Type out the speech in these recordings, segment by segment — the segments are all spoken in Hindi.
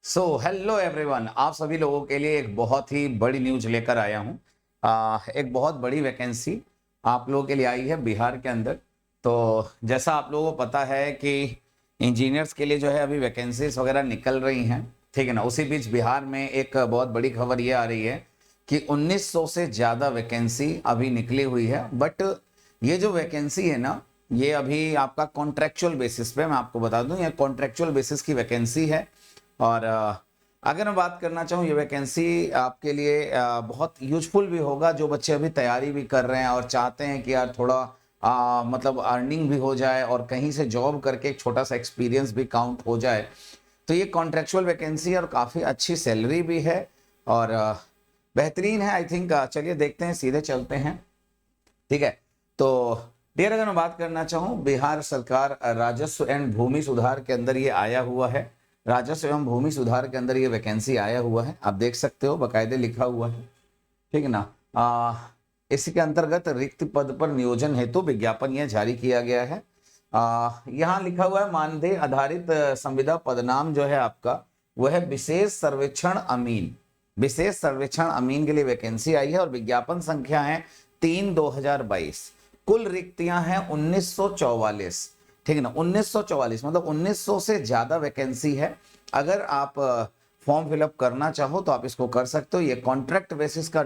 हेलो एवरीवन, आप सभी लोगों के लिए एक बहुत ही बड़ी न्यूज लेकर आया हूँ। एक बहुत बड़ी वैकेंसी आप लोगों के लिए आई है बिहार के अंदर। तो जैसा आप लोगों को पता है कि इंजीनियर्स के लिए जो है अभी वैकेंसीज वगैरह निकल रही हैं, ठीक है ना। उसी बीच बिहार में एक बहुत बड़ी खबर ये आ रही है कि 1900 से ज़्यादा वैकेंसी अभी निकली हुई है। बट ये जो वैकेंसी है ना, ये अभी आपका कॉन्ट्रेक्चुअल बेसिस पे, मैं आपको बता दूं, ये कॉन्ट्रेक्चुअल बेसिस की वैकेंसी है। और अगर मैं बात करना चाहूँ, ये वैकेंसी आपके लिए बहुत यूजफुल भी होगा, जो बच्चे अभी तैयारी भी कर रहे हैं और चाहते हैं कि यार थोड़ा मतलब अर्निंग भी हो जाए और कहीं से जॉब करके एक छोटा सा एक्सपीरियंस भी काउंट हो जाए। तो ये कॉन्ट्रेक्चुअल वैकेंसी और काफ़ी अच्छी सैलरी भी है और बेहतरीन है। आई थिंक चलिए देखते हैं, सीधे चलते हैं, ठीक है। तो डियर, अगर मैं बात करना चाहूँ, बिहार सरकार राजस्व एवं भूमि सुधार के अंदर ये आया हुआ है। राजस्व एवं भूमि सुधार के अंदर ये वैकेंसी आया हुआ है, आप देख सकते हो, बाकायदे लिखा हुआ है, ठीक है ना। इसके अंतर्गत रिक्त पद पर नियोजन हेतु विज्ञापन यह जारी किया गया है। यहाँ लिखा हुआ है मानदेय आधारित संविदा पदनाम जो है आपका, वह है विशेष सर्वेक्षण अमीन। विशेष सर्वेक्षण अमीन के लिए वैकेंसी आई है और विज्ञापन संख्या है 3/2022। कुल रिक्तियां हैं 1944, ठीक है ना। 1944 मतलब 1900 से ज्यादा वैकेंसी है। अगर आप फॉर्म फिलअप करना चाहो तो आप इसको कर सकते हो। ये कॉन्ट्रैक्ट बेसिस का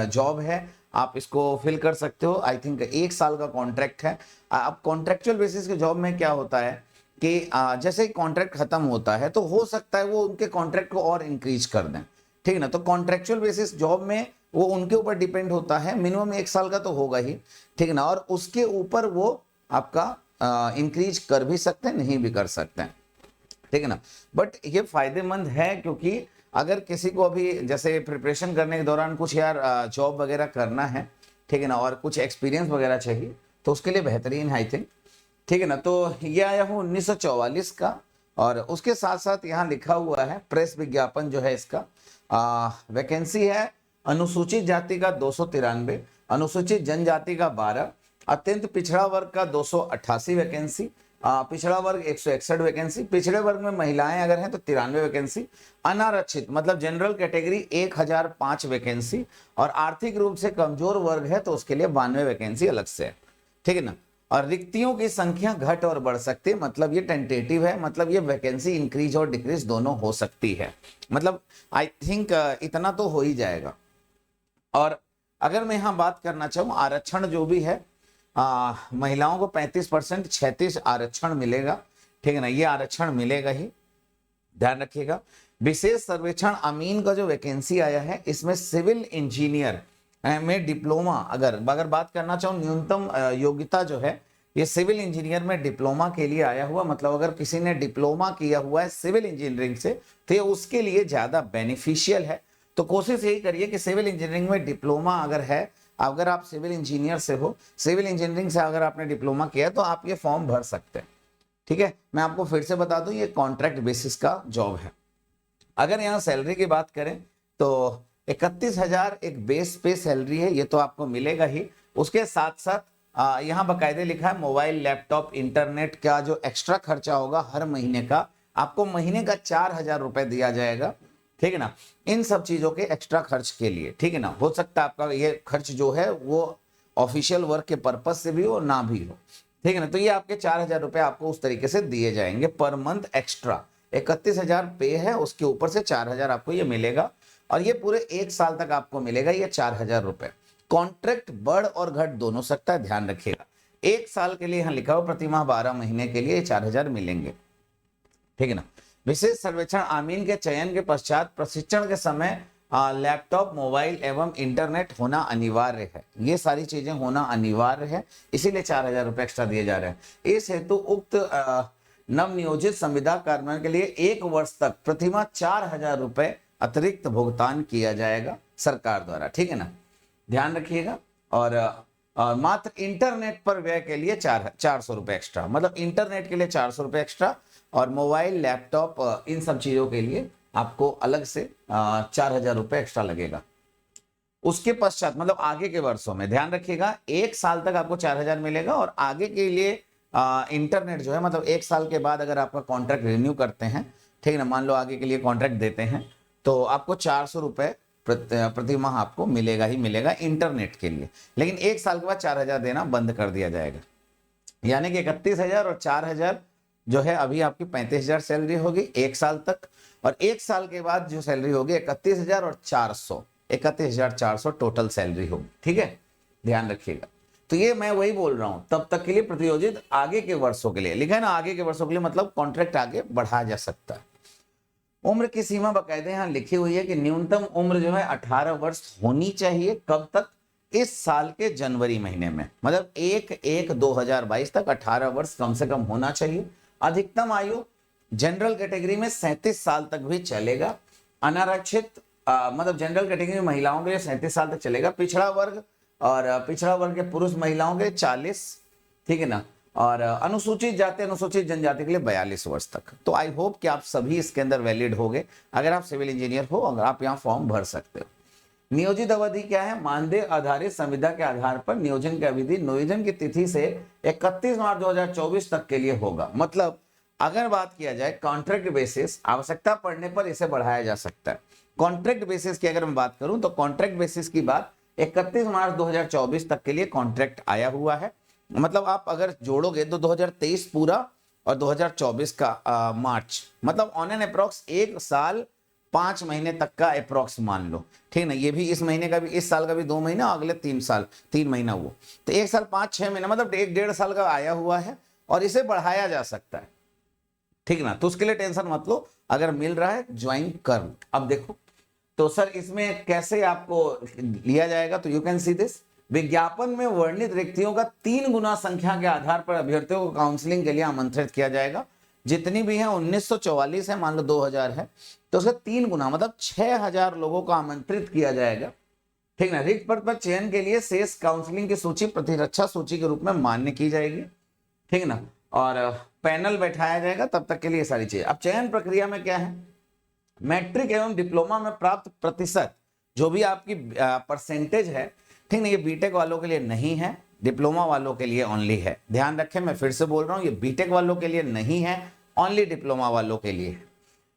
जॉब है, आप इसको फिल कर सकते हो। आई थिंक 1 साल का कॉन्ट्रैक्ट है। अब कॉन्ट्रैक्चुअल बेसिस के जॉब में क्या होता है कि जैसे ही कॉन्ट्रैक्ट खत्म होता है तो हो सकता है वो उनके कॉन्ट्रैक्ट को और इंक्रीज कर दें, ठीक है ना। तो कॉन्ट्रैक्चुअल बेसिस जॉब में वो उनके ऊपर डिपेंड होता है, मिनिमम 1 साल का तो होगा ही, ठीक है ना। और उसके ऊपर वो आपका इंक्रीज कर भी सकते हैं, नहीं भी कर सकते हैं, ठीक है ना। बट ये फायदेमंद है क्योंकि अगर किसी को अभी जैसे प्रिपरेशन करने के दौरान कुछ यार जॉब वगैरह करना है, ठीक है ना, और कुछ एक्सपीरियंस वगैरह चाहिए, तो उसके लिए बेहतरीन है आई थिंक, ठीक है ना। तो ये आया हूँ 1944 का। और उसके साथ साथ यहाँ लिखा हुआ है प्रेस विज्ञापन जो है इसका, वैकेंसी है अनुसूचित जाति का 293, अनुसूचित जनजाति का 12, अत्यंत पिछड़ा वर्ग का 288 वैकेंसी, पिछड़ा वर्ग 161 वैकेंसी, पिछड़े वर्ग में महिलाएं अगर हैं तो 93 वैकेंसी, अनारक्षित मतलब जनरल कैटेगरी 1005 वैकेंसी, और आर्थिक रूप से कमजोर वर्ग है तो उसके लिए 92 वैकेंसी अलग से है, ठीक है ना। और रिक्तियों की संख्या घट और बढ़ सकती है, मतलब ये टेंटेटिव है, मतलब ये वैकेंसी इंक्रीज और डिक्रीज दोनों हो सकती है। मतलब आई थिंक इतना तो हो ही जाएगा। और अगर मैं यहाँ बात करना चाहूँ, आरक्षण जो भी है, महिलाओं को 35% 36 आरक्षण मिलेगा, ठीक है ना। ये आरक्षण मिलेगा ही, ध्यान रखिएगा। विशेष सर्वेक्षण अमीन का जो वैकेंसी आया है, इसमें सिविल इंजीनियर में डिप्लोमा, अगर बात करना चाहूँ, न्यूनतम योग्यता जो है, ये सिविल इंजीनियर में डिप्लोमा के लिए आया हुआ। मतलब अगर किसी ने डिप्लोमा किया हुआ है सिविल इंजीनियरिंग से तो ये उसके लिए ज्यादा बेनिफिशियल है। तो कोशिश यही करिए कि सिविल इंजीनियरिंग में डिप्लोमा अगर है, अगर आप सिविल इंजीनियर से हो, सिविल इंजीनियरिंग से अगर आपने डिप्लोमा किया है तो आप ये फॉर्म भर सकते हैं, ठीक है। मैं आपको फिर से बता दूं, ये कॉन्ट्रैक्ट बेसिस का जॉब है। अगर यहाँ सैलरी की बात करें तो 31,000 एक बेस पे सैलरी है, ये तो आपको मिलेगा ही। उसके साथ साथ यहाँ बाकायदे लिखा है मोबाइल लैपटॉप इंटरनेट का जो एक्स्ट्रा खर्चा होगा हर महीने का, आपको महीने का 4,000 रुपए दिया जाएगा, ठीक है ना। इन सब चीजों के एक्स्ट्रा खर्च के लिए, ठीक है ना। हो सकता है आपका ये खर्च जो है वो ऑफिशियल वर्क के पर्पज से भी हो, ना भी हो, ठीक है ना। तो ये आपके 4,000 रुपए आपको उस तरीके से दिए जाएंगे पर मंथ एक्स्ट्रा। 31,000 पे है, उसके ऊपर से 4,000 आपको ये मिलेगा और ये पूरे 1 साल तक आपको मिलेगा ये 4,000 रुपए। कॉन्ट्रैक्ट बढ़ और घट दोनों सकता है, ध्यान रखिएगा। 1 साल के लिए यहाँ लिखा हो, प्रति माह 12 महीने के लिए 4,000 मिलेंगे, ठीक है ना। विशेष सर्वेक्षण आमीन के चयन के पश्चात प्रशिक्षण के समय लैपटॉप मोबाइल एवं इंटरनेट होना अनिवार्य है। ये सारी चीजें होना अनिवार्य है, इसीलिए 4,000 रुपए एक्स्ट्रा दिए जा रहे हैं। इस हेतु उक्त नवनियोजित संविदा कार्मिक के लिए 1 वर्ष तक प्रतिमाह 4,000 रुपए अतिरिक्त भुगतान किया जाएगा सरकार द्वारा, ठीक है ना, ध्यान रखिएगा। और मात्र इंटरनेट पर व्यय के लिए 400 रुपए एक्स्ट्रा, मतलब इंटरनेट के लिए 400 रुपए एक्स्ट्रा, और मोबाइल लैपटॉप इन सब चीजों के लिए आपको अलग से 4,000 रुपए एक्स्ट्रा लगेगा। उसके पश्चात मतलब आगे के वर्षों में ध्यान रखिएगा, 1 साल तक आपको 4,000 मिलेगा और आगे के लिए इंटरनेट जो है, मतलब 1 साल के बाद अगर आपका कॉन्ट्रैक्ट रिन्यू करते हैं ठीक है ना, मान लो आगे के लिए कॉन्ट्रैक्ट देते हैं तो आपको 400 रुपये प्रति माह आपको मिलेगा ही मिलेगा इंटरनेट के लिए। लेकिन 1 साल के बाद 4000 देना बंद कर दिया जाएगा, यानी कि 31,000 और 4000 जो है अभी आपकी 35,000 सैलरी होगी 1 साल तक, और 1 साल के बाद जो सैलरी होगी 31,000 और 400, 31,400 टोटल सैलरी होगी। ठीक है, ध्यान रखिएगा। तो ये मैं वही बोल रहा हूं, तब तक के लिए प्रतियोजित आगे के वर्षों के लिए लिखा है ना, आगे के वर्षों के लिए मतलब कॉन्ट्रैक्ट आगे बढ़ाया जा सकता है। उम्र की सीमा बाकायदे यहाँ लिखी हुई है कि न्यूनतम उम्र जो है 18 वर्ष होनी चाहिए। कब तक? इस साल के जनवरी महीने में, मतलब 1/1/2022 तक 18 वर्ष कम से कम होना चाहिए। अधिकतम आयु जनरल कैटेगरी में 37 साल तक भी चलेगा। अनारक्षित मतलब जनरल कैटेगरी में महिलाओं के लिए 37 साल तक चलेगा। पिछड़ा वर्ग और पिछड़ा वर्ग के पुरुष महिलाओं के 40, ठीक है ना, और अनुसूचित जाति अनुसूचित जनजाति के लिए 42 वर्ष तक। तो आई होप कि आप सभी इसके अंदर वैलिड होंगे। अगर आप सिविल इंजीनियर हो, अगर आप यहाँ फॉर्म भर सकते हो। नियोजित अवधि क्या है? मानदेय आधारित संविदा के आधार पर नियोजन की अवधि नियोजन की तिथि से 31 मार्च 2024 तक के लिए होगा। मतलब अगर बात किया जाए कॉन्ट्रैक्ट बेसिस, आवश्यकता पड़ने पर इसे बढ़ाया जा सकता है। कॉन्ट्रैक्ट बेसिस की अगर मैं बात करूं तो कॉन्ट्रैक्ट बेसिस की बात 31 मार्च 2024 तक के लिए कॉन्ट्रैक्ट आया हुआ है। मतलब आप अगर जोड़ोगे तो 2023 पूरा और 2024 का मार्च, मतलब ऑन एन अप्रॉक्स 1 साल 5 महीने तक का अप्रॉक्स मान लो, ठीक ना। ये भी इस महीने का भी, इस साल का भी 2 महीना, अगले 3 महीना हुआ, तो 1 साल 5-6 महीना, मतलब 1-1.5 साल का आया हुआ है और इसे बढ़ाया जा सकता है, ठीक ना। तो उसके लिए टेंशन मत लो, अगर मिल रहा है ज्वाइन कर लो। अब देखो तो सर इसमें कैसे आपको लिया जाएगा, तो यू कैन सी दिस। विज्ञापन में वर्णित रिक्तियों का 3 गुना संख्या के आधार पर अभ्यर्थियों को काउंसलिंग के लिए आमंत्रित किया जाएगा। जितनी भी है 1944 है, मान लो 2000 है, तो उसका 3 गुना मतलब 6000 लोगों को आमंत्रित किया जाएगा, ठीक ना। रिक्त पद पर चयन के लिए शेष काउंसलिंग की सूची प्रतिरक्षा सूची के रूप में मान्य की जाएगी, ठीक ना, और पैनल बैठाया जाएगा। तब तक के लिए सारी चीजें। अब चयन प्रक्रिया में क्या है, मैट्रिक एवं डिप्लोमा में प्राप्त प्रतिशत जो भी आपकी परसेंटेज है, ठीक ना, ये बीटेक वालों के लिए नहीं है, डिप्लोमा वालों के लिए ओनली है। ध्यान रखें, मैं फिर से बोल रहा हूं, ये बीटेक वालों के लिए नहीं है, ओनली डिप्लोमा वालों के लिए।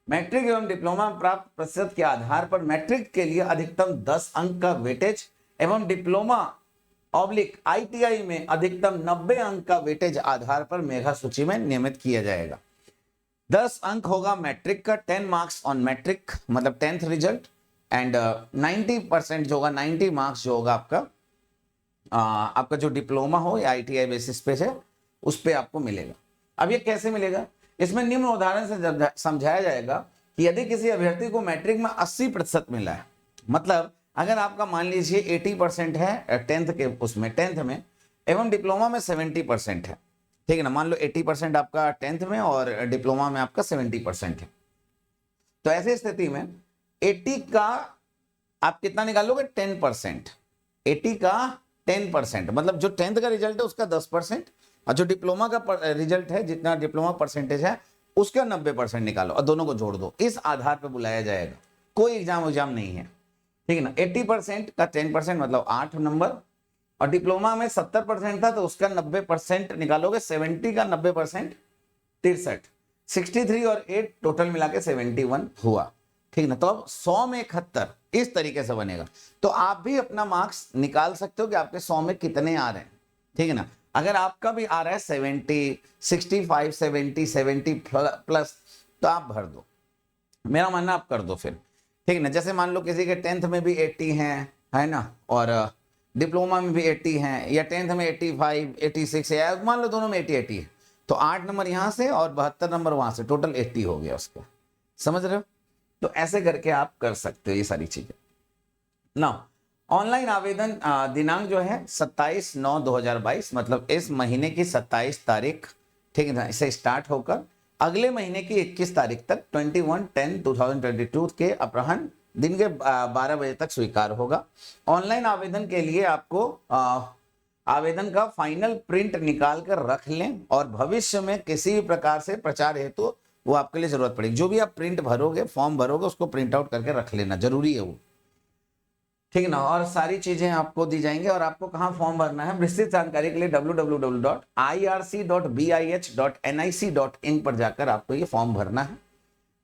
मैट्रिक एवं डिप्लोमा में प्राप्त प्रतिशत के आधार पर मैट्रिक के लिए अधिकतम 10 अंक का वेटेज एवं डिप्लोमा ITI में अधिकतम 90 अंक का वेटेज आधार पर मेधा सूची में नियमित किया जाएगा। 10 अंक होगा मैट्रिक का, 10 मार्क्स ऑन मैट्रिक मतलब 10th रिजल्ट, एंड 90% जो होगा, 90 मार्क्स जो होगा आपका जो डिप्लोमा हो या ITI बेसिस पे है उस पे आपको मिलेगा। अब ये कैसे मिलेगा, इसमें निम्न उदाहरण से समझाया जाएगा कि यदि किसी अभ्यर्थी को मैट्रिक में 80% मिला है, मतलब अगर आपका मान लीजिए 80% है 10th के उसमें 10th में, एवं डिप्लोमा में 70% है, ठीक है ना, मान लो 80% आपका 10th में और डिप्लोमा में आपका 70% है, तो ऐसी स्थिति में 80 का आप कितना निकालोगे, 10%, 80 का 10%, मतलब जो 10th का रिजल्ट है उसका 10%, और जो डिप्लोमा का रिजल्ट है, जितना डिप्लोमा परसेंटेज है उसका 90% निकालो और दोनों को जोड़ दो। इस आधार पर बुलाया जाएगा, कोई एग्जाम नहीं है, ठीक है ना। 80% का 10% मतलब 8 नंबर, और डिप्लोमा में 70% था तो उसका 90% निकालोगे, 70 का 90% 63, 63 और 8 टोटल मिला के 71 हुआ, ठीक ना। तो अब 100 में 71 इस तरीके से बनेगा। तो आप भी अपना मार्क्स निकाल सकते हो कि आपके 100 में कितने आ रहे हैं, ठीक है ना। अगर आपका भी आ रहा है 70, 65, 70 प्लस, तो आप भर दो, मेरा मानना आप कर दो फिर, ठीक है ना। जैसे मान लो किसी के 10th में भी 80 हैं, है ना, और डिप्लोमा में भी 80 हैं, या 10th में 85, 86 है, मान लो दोनों में 80 है, तो 8 नंबर यहाँ से और 72 नंबर वहां से, टोटल 80 हो गया उसका, समझ रहे हो। तो ऐसे करके आप कर सकते हो ये सारी चीजें ना। ऑनलाइन आवेदन दिनांक जो है 27/9/2022, मतलब इस महीने की 27 तारीख, ठीक है ना, इसे स्टार्ट होकर अगले महीने की 21 तारीख तक 21/10/2022 के अपराह्न दिन के 12 बजे तक स्वीकार होगा। ऑनलाइन आवेदन के लिए आपको आवेदन का फाइनल प्रिंट निकाल कर रख लें, और भविष्य में किसी भी प्रकार से प्रचार हेतु वो आपके लिए जरूरत पड़ेगी। जो भी आप प्रिंट भरोगे, फॉर्म भरोगे, उसको प्रिंट आउट करके रख लेना, जरूरी है वो, ठीक है ना। और सारी चीजें आपको दी जाएंगे। और आपको कहाँ फॉर्म भरना है, विस्तृत जानकारी के लिए www.irc.bih.nic.in पर जाकर आपको ये फॉर्म भरना है।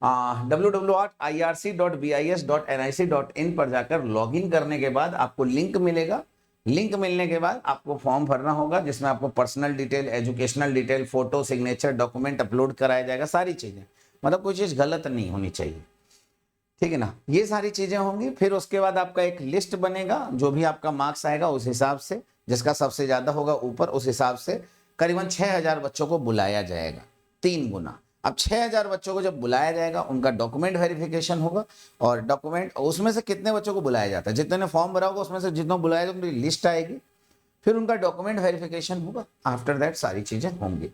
www.irc.bis.nic.in पर जाकर लॉगिन करने के बाद आपको लिंक मिलेगा। लिंक मिलने के बाद आपको फॉर्म भरना होगा, जिसमें आपको personal detail, educational detail, photo, signature, document upload कराया जाएगा, सारी चीजें, मतलब कोई चीज गलत नहीं होनी चाहिए, ठीक है ना। ये सारी चीजें होंगी। फिर उसके बाद आपका एक लिस्ट बनेगा, जो भी आपका मार्क्स आएगा उस हिसाब से, जिसका सबसे ज्यादा होगा ऊपर, उस हिसाब से करीबन 6000 बच्चों को बुलाया जाएगा, 3 गुना। अब 6000 बच्चों को जब बुलाया जाएगा, उनका डॉक्यूमेंट वेरिफिकेशन होगा, और डॉक्यूमेंट उसमें से कितने बच्चों को बुलाया जाता है, जितने ने फॉर्म भरा होगा उसमें से जितना बुलाया जाएगा उनकी लिस्ट आएगी, फिर उनका डॉक्यूमेंट वेरिफिकेशन होगा। आफ्टर दैट सारी चीजें होंगी,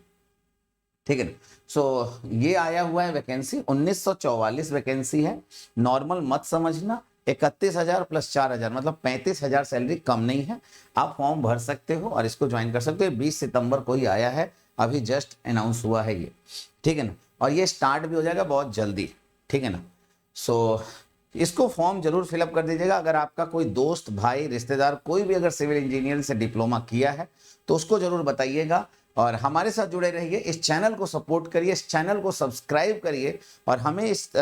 ठीक है ना। सो ये आया हुआ है वैकेंसी, 1944 वैकेंसी है। नॉर्मल मत समझना, 31000 प्लस 4000 मतलब 35000 सैलरी कम नहीं है। आप फॉर्म भर सकते हो और इसको ज्वाइन कर सकते हो। 20 सितंबर को ही आया है, अभी जस्ट अनाउंस हुआ है ये, ठीक है ना। और ये स्टार्ट भी हो जाएगा बहुत जल्दी, ठीक है ना। सो इसको फॉर्म जरूर फिलअप कर दीजिएगा। अगर आपका कोई दोस्त, भाई, रिश्तेदार कोई भी अगर सिविल इंजीनियरिंग से डिप्लोमा किया है तो उसको जरूर बताइएगा, और हमारे साथ जुड़े रहिए। इस चैनल को सपोर्ट करिए, इस चैनल को सब्सक्राइब करिए, और हमें इस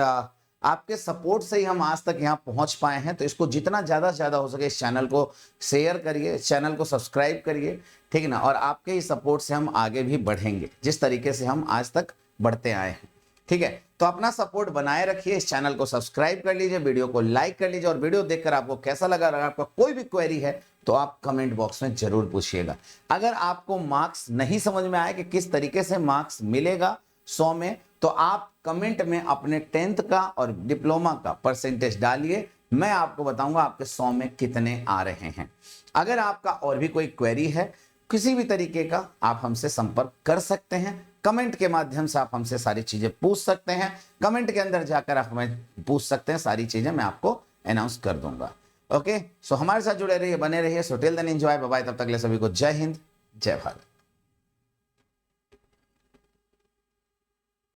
आपके सपोर्ट से ही हम आज तक यहाँ पहुँच पाए हैं। तो इसको जितना ज़्यादा से ज़्यादा हो सके इस चैनल को शेयर करिए, इस चैनल को सब्सक्राइब करिए, ठीक है ना। और आपके ही सपोर्ट से हम आगे भी बढ़ेंगे, जिस तरीके से हम आज तक बढ़ते आए हैं, ठीक है। तो अपना सपोर्ट बनाए रखिए, इस चैनल को सब्सक्राइब कर लीजिए, वीडियो को लाइक कर लीजिए, और वीडियो देखकर आपको कैसा लगा, अगर आपका कोई भी क्वेरी है तो आप कमेंट बॉक्स में जरूर पूछिएगा। अगर आपको मार्क्स नहीं समझ में आए कि किस तरीके से मार्क्स मिलेगा 100 में, तो आप कमेंट में अपने 10th का और डिप्लोमा का परसेंटेज डालिए, मैं आपको बताऊंगा आपके 100 में कितने आ रहे हैं। अगर आपका और भी कोई क्वेरी है किसी भी तरीके का, आप हमसे संपर्क कर सकते हैं। कमेंट के माध्यम से आप हमसे सारी चीजें पूछ सकते हैं। कमेंट के अंदर जाकर आप हमें पूछ सकते हैं, सारी चीजें मैं आपको अनाउंस कर दूंगा। ओके, सो हमारे साथ जुड़े रहिए, बने रहिए। So till then enjoy, bye bye. तब तक के लिए सभी को जय हिंद, जय भारत।